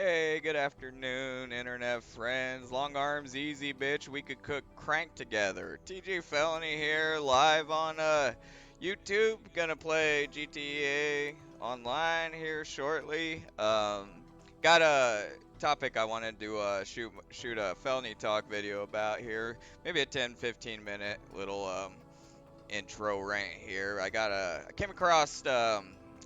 Hey, good afternoon, internet friends. Long arms, easy, bitch. We could cook crank together. TJ Felony here, live on YouTube. Gonna play GTA online here shortly. Got a topic I wanted to shoot a felony talk video about here. Maybe a 10-15 minute little intro rant here. I came across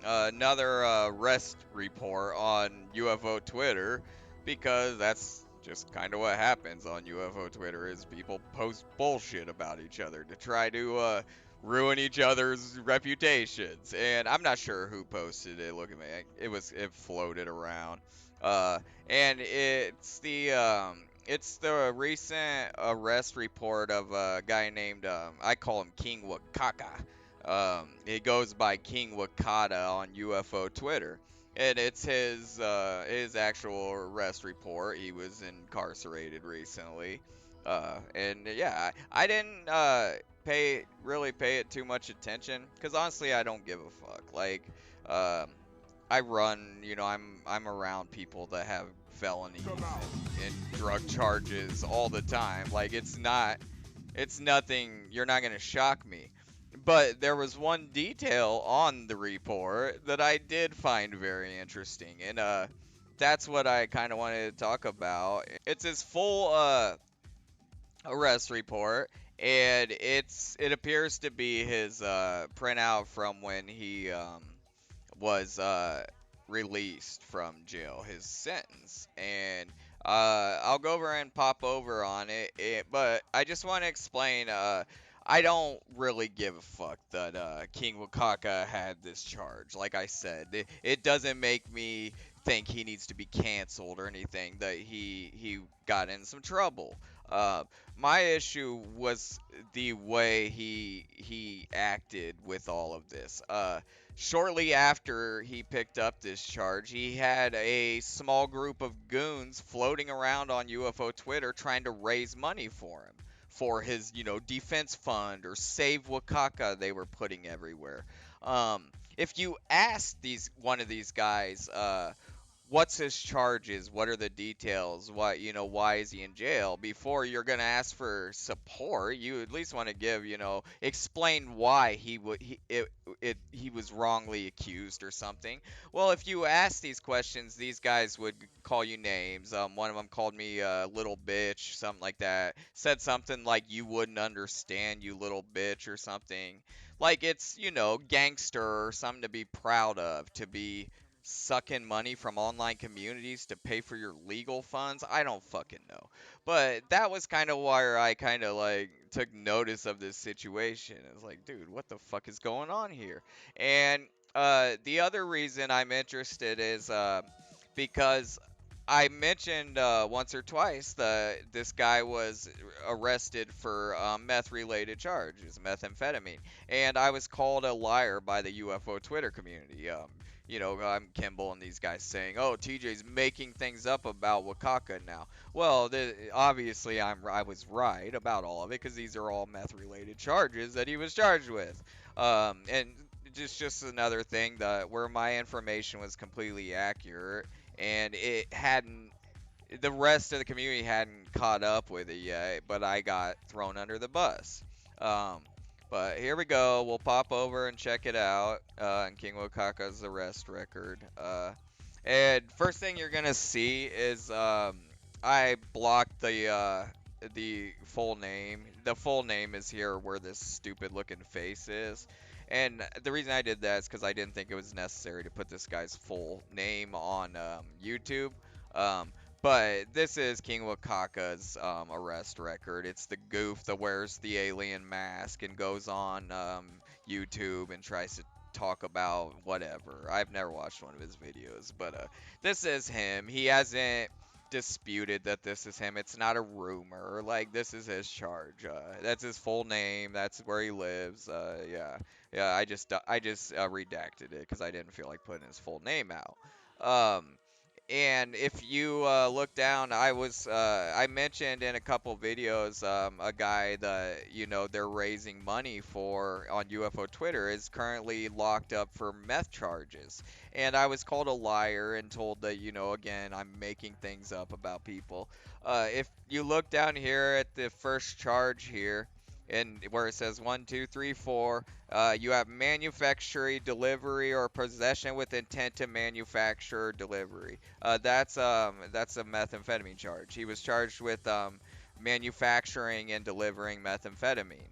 another arrest report on UFO Twitter because that's just kind of what happens on UFO Twitter is people post bullshit about each other to try to ruin each other's reputations. And I'm not sure who posted it. Look at me, it floated around. Uh, and it's the recent arrest report of a guy named I call him King Wakaka. He goes by King Wakata on UFO Twitter, and it's his actual arrest report. He was incarcerated recently, and yeah, I didn't pay it too much attention because honestly, I don't give a fuck. Like, um, I run, I'm around people that have felonies and drug charges all the time. Like it's nothing, you're not going to shock me. But there was one detail on the report that I did find very interesting, and that's what I kind of wanted to talk about. It's his full arrest report, and it appears to be his printout from when he was released from jail, his sentence. And I'll go over and pop over on it, but I just want to explain. I don't really give a fuck that King Wakaka had this charge. Like I said, it doesn't make me think he needs to be canceled or anything. That he got in some trouble. Uh, my issue was the way he acted with all of this. Shortly after he picked up this charge, he had a small group of goons floating around on UFO Twitter trying to raise money for him, for his, defense fund or Save Wakaka they were putting everywhere. If you ask one of these guys, what's his charges, what are the details, why is he in jail, before you're going to ask for support, you at least want to give, explain why he was wrongly accused or something. Well, if you ask these questions, these guys would call you names. One of them called me little bitch, something like that, said something like you wouldn't understand, you little bitch, or something like it's, gangster or something to be proud of, to be sucking money from online communities to pay for your legal funds. I don't fucking know. But that was kind of why I kind of like took notice of this situation. It's like, dude, what the fuck is going on here? And the other reason I'm interested is because I mentioned once or twice that this guy was arrested for meth-related charges, methamphetamine, and I was called a liar by the UFO Twitter community. I'm Kimball and these guys saying, "Oh, TJ's making things up about Wakaka now." Well, obviously I was right about all of it because these are all meth-related charges that he was charged with. And just another thing that where my information was completely accurate and it hadn't, the rest of the community hadn't caught up with it yet, but I got thrown under the bus. Um, but here we go. We'll pop over and check it out. And King Wakaka's arrest record. And first thing you're gonna see is I blocked the full name. The full name is here where this stupid looking face is. And the reason I did that is because I didn't think it was necessary to put this guy's full name on YouTube. Um, but this is King Wakaka's arrest record. It's the goof that wears the alien mask and goes on YouTube and tries to talk about whatever. I've never watched one of his videos, but this is him. He hasn't disputed that this is him. It's not a rumor. Like, this is his charge. That's his full name. That's where he lives. Yeah. Yeah, I just redacted it because I didn't feel like putting his full name out. Um, And if you look down, I mentioned in a couple videos a guy that they're raising money for on UFO Twitter is currently locked up for meth charges, and I was called a liar and told that again I'm making things up about people. If you look down here at the first charge here, and where it says 1, 2, 3, 4. You have manufacturing, delivery, or possession with intent to manufacture or delivery. That's a methamphetamine charge. He was charged with manufacturing and delivering methamphetamine,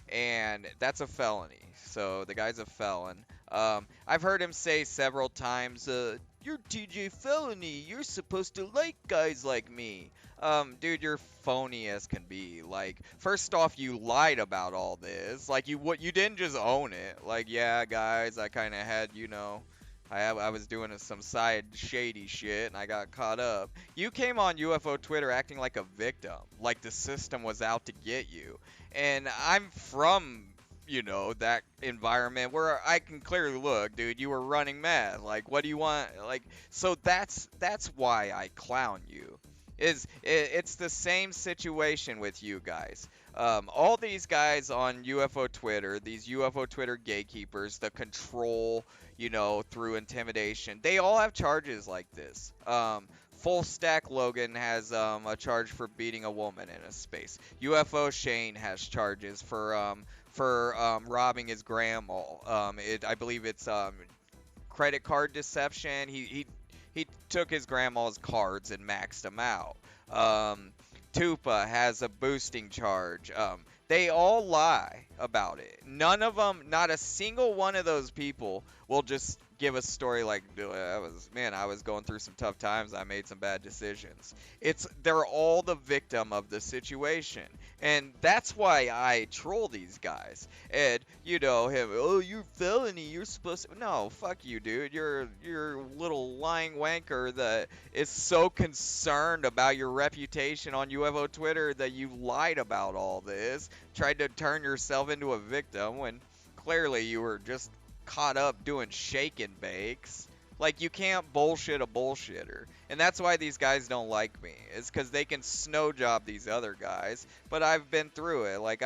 and that's a felony. So the guy's a felon. I've heard him say several times, "You're TJ Felony. You're supposed to like guys like me." Dude, you're phony as can be. Like, first off, you lied about all this. Like, you didn't just own it. Like, yeah, guys, I kind of had, I was doing some side shady shit and I got caught up. You came on UFO Twitter acting like a victim, like the system was out to get you. And I'm from, that environment where I can clearly look, dude, you were running mad. Like, what do you want? Like, so that's why I clown you. It's the same situation with you guys. All these guys on UFO Twitter, these UFO Twitter gatekeepers, the control, through intimidation, they all have charges like this. Full Stack Logan has a charge for beating a woman in a space. UFO Shane has charges for robbing his grandma. I believe it's credit card deception. He took his grandma's cards and maxed them out. Tupa has a boosting charge. They all lie about it. None of them, not a single one of those people will just give a story like, I was going through some tough times. I made some bad decisions. They're all the victim of the situation. And that's why I troll these guys. And, him, oh, you're felony, you're supposed to, no, fuck you, dude. You're a little lying wanker that is so concerned about your reputation on UFO Twitter that you lied about all this, tried to turn yourself into a victim when clearly you were just caught up doing shake and bakes. Like, you can't bullshit a bullshitter. And that's why these guys don't like me. It's because they can snow job these other guys. But I've been through it. Like,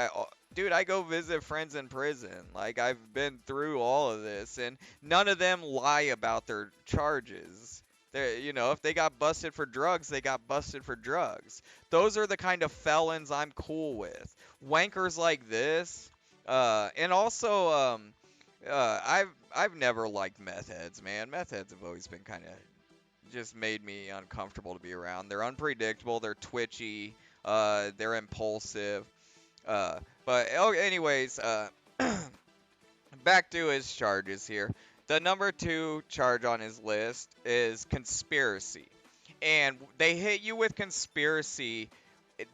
dude, I go visit friends in prison. Like, I've been through all of this. And none of them lie about their charges. If they got busted for drugs, they got busted for drugs. Those are the kind of felons I'm cool with. Wankers like this. And also, I've never liked meth heads, man. Meth heads have always been kind of just made me uncomfortable to be around. They're unpredictable. They're twitchy. They're impulsive. But anyways, back to his charges here. The number 2 charge on his list is conspiracy, and they hit you with conspiracy.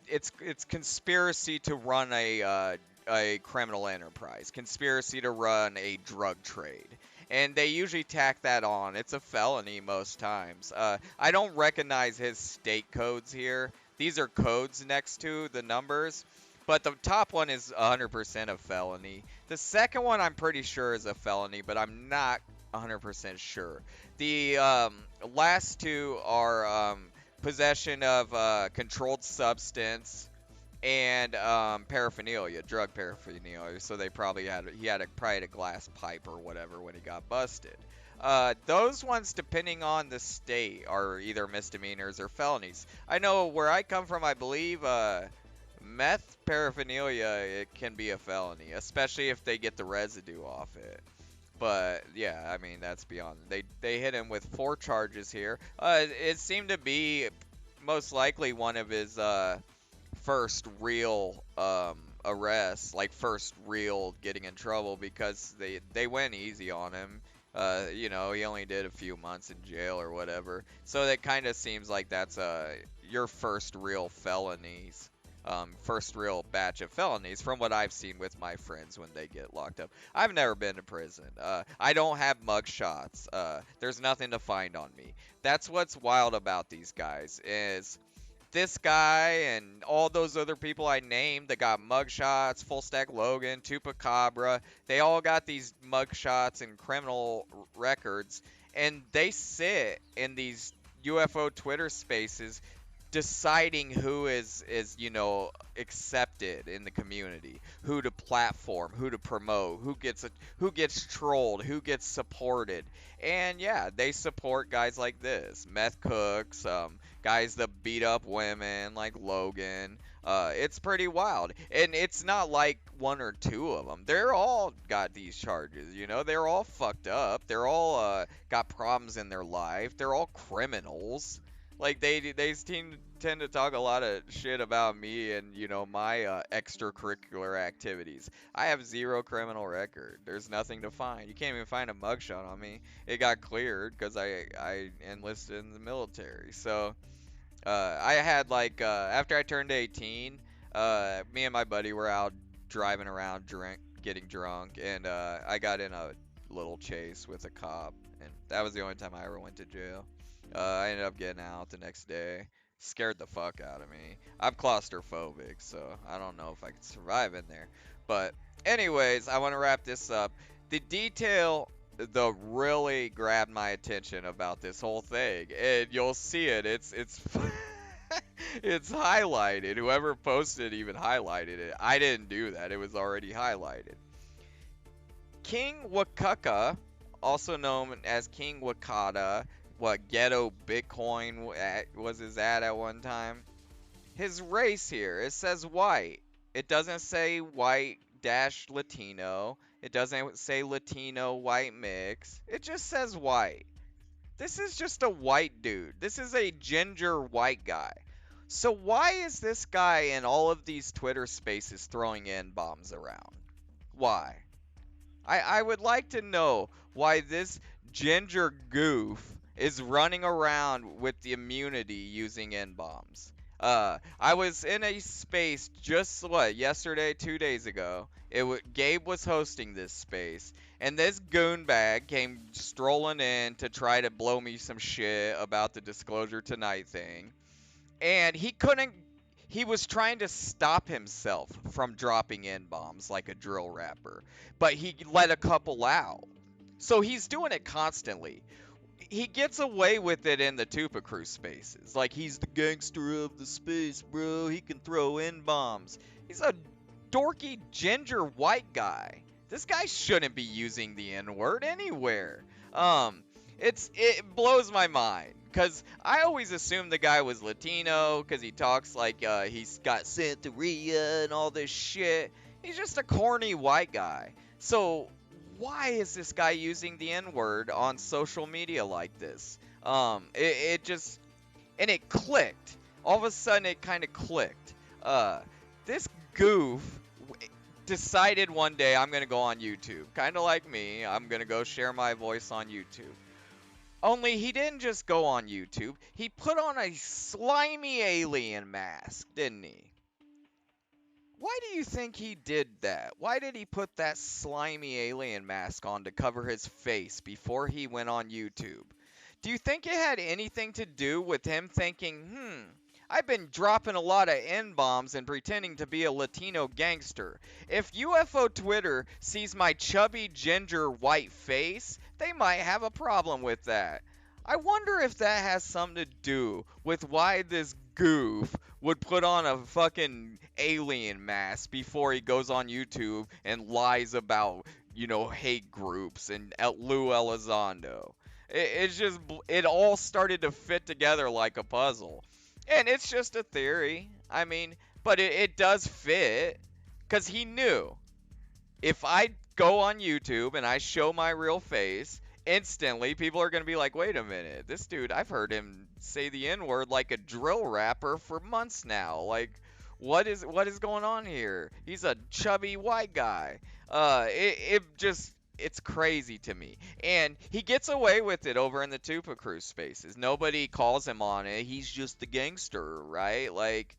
It's conspiracy to run a criminal enterprise, conspiracy to run a drug trade. And they usually tack that on. It's a felony most times. I don't recognize his state codes here. These are codes next to the numbers. But the top one is 100% a felony. The second one I'm pretty sure is a felony, but I'm not 100% sure. The last two are possession of controlled substance and paraphernalia, drug paraphernalia. So they probably probably had a glass pipe or whatever when he got busted. Those ones, depending on the state, are either misdemeanors or felonies. I know where I come from, I believe meth paraphernalia, it can be a felony, especially if they get the residue off it. But yeah, I mean that's beyond. They hit him with 4 charges here. It seemed to be most likely one of his first real arrests, like first real getting in trouble, because they went easy on him. He only did a few months in jail or whatever. So that kind of seems like that's your first real felonies. First real batch of felonies from what I've seen with my friends when they get locked up. I've never been to prison. I don't have mug shots. There's nothing to find on me. That's what's wild about these guys is this guy and all those other people I named that got mugshots, Full Stack Logan, Tupacabra, they all got these mugshots and criminal records, and they sit in these UFO Twitter Spaces deciding who is accepted in the community, who to platform, who to promote, who gets trolled, who gets supported. And yeah, they support guys like this, meth cooks, guys that beat up women like Logan. It's pretty wild, and it's not like one or two of them. They're all got these charges. They're all fucked up. They're all got problems in their life. They're all criminals. Like they tend to talk a lot of shit about me and my extracurricular activities. I have zero criminal record. There's nothing to find. You can't even find a mugshot on me. It got cleared because I enlisted in the military. So I had like after I turned 18, me and my buddy were out driving around getting drunk, and I got in a little chase with a cop, and that was the only time I ever went to jail. I ended up getting out the next day. Scared the fuck out of me. I'm claustrophobic, so I don't know if I could survive in there. But anyways, I want to wrap this up. The detail that really grabbed my attention about this whole thing, and you'll see it. It's it's highlighted. Whoever posted even highlighted it. I didn't do that. It was already highlighted. King Wakaka, also known as King Wakata, ghetto Bitcoin was his ad at one time. His race here, it says white. It doesn't say white dash Latino. It doesn't say Latino white mix. It just says white. This is just a white dude. This is a ginger white guy. So why is this guy in all of these Twitter spaces throwing in bombs around? Why? I would like to know why this ginger goof is running around with the immunity using N-bombs. I was in a space just yesterday, 2 days ago. Gabe was hosting this space, and this goonbag came strolling in to try to blow me some shit about the Disclosure Tonight thing, and he couldn't. He was trying to stop himself from dropping N-bombs like a drill rapper, but he let a couple out. So he's doing it constantly. He gets away with it in the Tupa Crew spaces. Like, he's the gangster of the space, bro. He can throw N-bombs. He's a dorky ginger white guy. This guy shouldn't be using the N-word anywhere. It blows my mind. Because I always assumed the guy was Latino because he talks like he's got Santeria and all this shit. He's just a corny white guy. So why is this guy using the N-word on social media like this? It just, and it clicked. All of a sudden it kind of clicked. This goof decided one day I'm going to go on YouTube. Kind of like me, I'm going to go share my voice on YouTube. Only he didn't just go on YouTube, he put on a slimy alien mask, didn't he? Why do you think he did that? Why did he put that slimy alien mask on to cover his face before he went on YouTube? Do you think it had anything to do with him thinking, I've been dropping a lot of N-bombs and pretending to be a Latino gangster. If UFO Twitter sees my chubby ginger white face, they might have a problem with that. I wonder if that has something to do with why this goof would put on a fucking alien mask before he goes on YouTube and lies about, hate groups and Lou Elizondo. It all started to fit together like a puzzle. And it's just a theory. I mean, but it does fit. Because he knew. If I go on YouTube and I show my real face, instantly people are going to be like, wait a minute. This dude, I've heard him say the N-word like a drill rapper for months now. Like, what is going on here? He's a chubby white guy. It's crazy to me. And he gets away with it over in the Tupa Crew spaces. Nobody calls him on it. He's just the gangster, right? Like,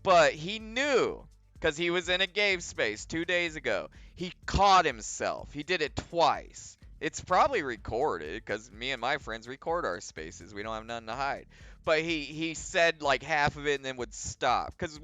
but he knew, because he was in a Gabe space 2 days ago. He caught himself. He did it twice. It's probably recorded, because me and my friends record our spaces. We don't have nothing to hide. But he said like half of it and then would stop. Because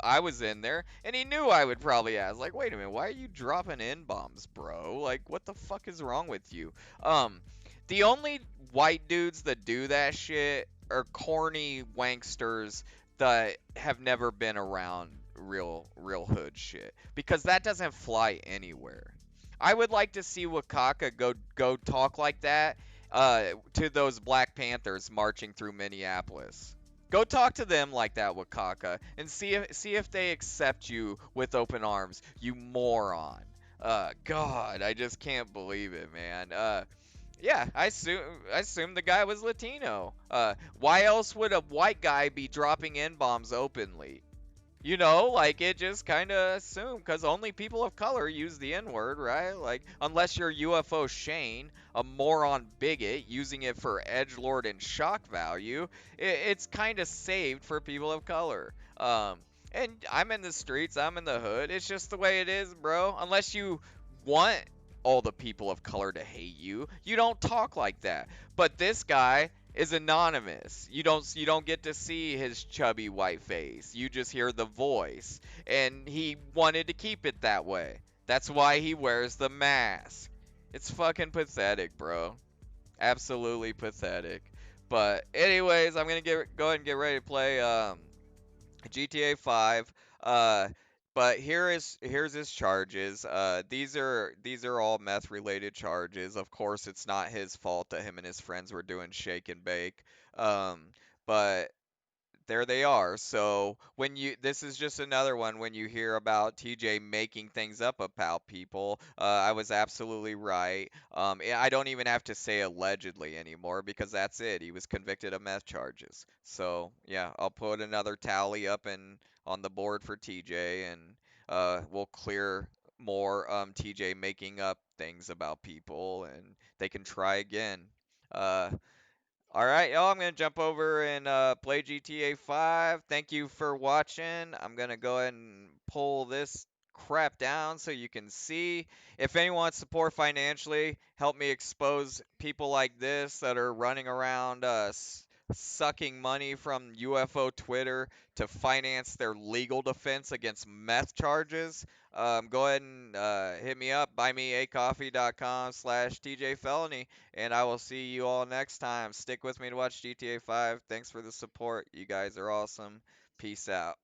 I was in there, and he knew I would probably ask, like, wait a minute, why are you dropping N-bombs, bro? Like, what the fuck is wrong with you? The only white dudes that do that shit are corny wanksters that have never been around real hood shit, because that doesn't fly anywhere. I would like to see Wakaka go talk like that to those Black Panthers marching through Minneapolis. Go talk to them like that, Wakaka, and see if they accept you with open arms, you moron. God, I just can't believe it, man. Yeah, I assume the guy was Latino. Why else would a white guy be dropping N bombs openly? Like it just kind of assumed, because only people of color use the N word, right? Like, unless you're UFO Shane, a moron bigot using it for edgelord and shock value, it's kind of saved for people of color. And I'm in the streets, I'm in the hood. It's just the way it is, bro. Unless you want all the people of color to hate you, you don't talk like that. But this guy is anonymous. You don't get to see his chubby white face. You just hear the voice, and he wanted to keep it that way. That's why he wears the mask. It's fucking pathetic, bro. Absolutely pathetic. But anyways, I'm gonna go ahead and get ready to play GTA 5. Uh, but here's his charges. These are all meth related charges. Of course, it's not his fault that him and his friends were doing shake and bake. Um, but there they are. So this is just another one when you hear about TJ making things up about people. I was absolutely right. I don't even have to say allegedly anymore, because that's it. He was convicted of meth charges. So yeah, I'll put another tally up and on the board for TJ, and we'll clear more TJ making up things about people, and they can try again. Uh, all right, y'all, I'm going to jump over and play GTA 5. Thank you for watching. I'm going to go ahead and pull this crap down so you can see. If anyone wants support financially, help me expose people like this that are running around sucking money from UFO Twitter to finance their legal defense against meth charges. Go ahead and hit me up, buymeacoffee.com/TJFelony, and I will see you all next time. Stick with me to watch GTA 5. Thanks for the support. You guys are awesome. Peace out.